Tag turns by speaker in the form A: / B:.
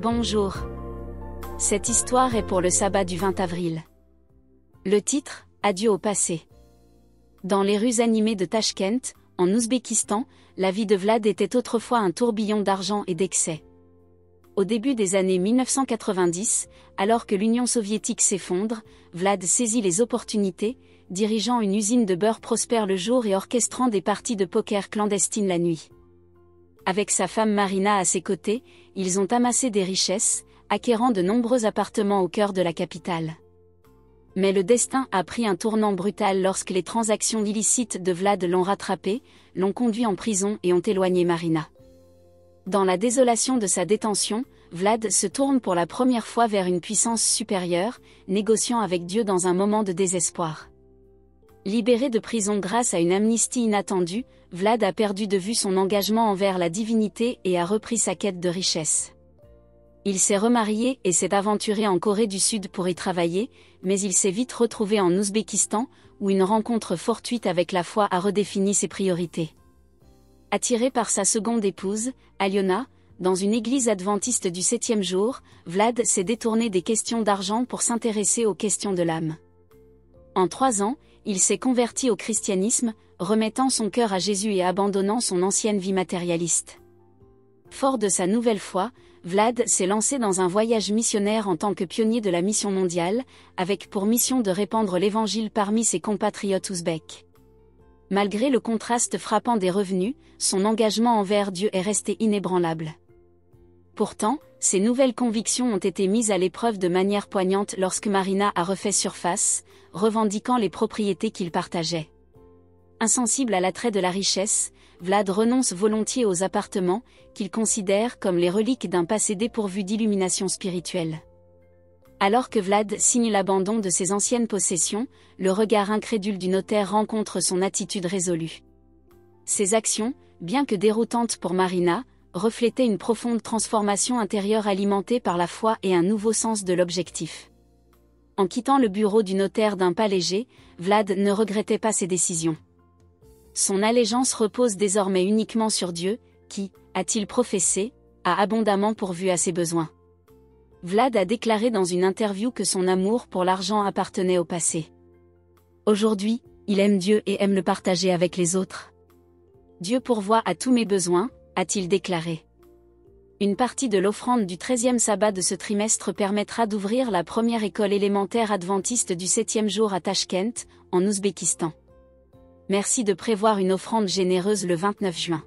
A: Bonjour. Cette histoire est pour le sabbat du 20 avril. Le titre, Adieu au passé. Dans les rues animées de Tachkent, en Ouzbékistan, la vie de Vlad était autrefois un tourbillon d'argent et d'excès. Au début des années 1990, alors que l'Union soviétique s'effondre, Vlad saisit les opportunités, dirigeant une usine de beurre prospère le jour et orchestrant des parties de poker clandestines la nuit. Avec sa femme Marina à ses côtés, ils ont amassé des richesses, acquérant de nombreux appartements au cœur de la capitale. Mais le destin a pris un tournant brutal lorsque les transactions illicites de Vlad l'ont rattrapé, l'ont conduit en prison et ont éloigné Marina. Dans la désolation de sa détention, Vlad se tourne pour la première fois vers une puissance supérieure, négociant avec Dieu dans un moment de désespoir. Libéré de prison grâce à une amnistie inattendue, Vlad a perdu de vue son engagement envers la divinité et a repris sa quête de richesse. Il s'est remarié et s'est aventuré en Corée du Sud pour y travailler, mais il s'est vite retrouvé en Ouzbékistan, où une rencontre fortuite avec la foi a redéfini ses priorités. Attiré par sa seconde épouse, Aliona, dans une église adventiste du 7e jour, Vlad s'est détourné des questions d'argent pour s'intéresser aux questions de l'âme. En 3 ans, il s'est converti au christianisme, remettant son cœur à Jésus et abandonnant son ancienne vie matérialiste. Fort de sa nouvelle foi, Vlad s'est lancé dans un voyage missionnaire en tant que pionnier de la mission mondiale, avec pour mission de répandre l'évangile parmi ses compatriotes ouzbeks. Malgré le contraste frappant des revenus, son engagement envers Dieu est resté inébranlable. Pourtant, ses nouvelles convictions ont été mises à l'épreuve de manière poignante lorsque Marina a refait surface, revendiquant les propriétés qu'il partageait. Insensible à l'attrait de la richesse, Vlad renonce volontiers aux appartements, qu'il considère comme les reliques d'un passé dépourvu d'illumination spirituelle. Alors que Vlad signe l'abandon de ses anciennes possessions, le regard incrédule du notaire rencontre son attitude résolue. Ses actions, bien que déroutantes pour Marina, reflétaient une profonde transformation intérieure alimentée par la foi et un nouveau sens de l'objectif. En quittant le bureau du notaire d'un pas léger, Vlad ne regrettait pas ses décisions. Son allégeance repose désormais uniquement sur Dieu, qui, a-t-il professé, a abondamment pourvu à ses besoins. Vlad a déclaré dans une interview que son amour pour l'argent appartenait au passé. Aujourd'hui, il aime Dieu et aime le partager avec les autres. Dieu pourvoit à tous mes besoins, a-t-il déclaré. Une partie de l'offrande du 13e sabbat de ce trimestre permettra d'ouvrir la première école élémentaire adventiste du 7e jour à Tachkent, en Ouzbékistan. Merci de prévoir une offrande généreuse le 29 juin.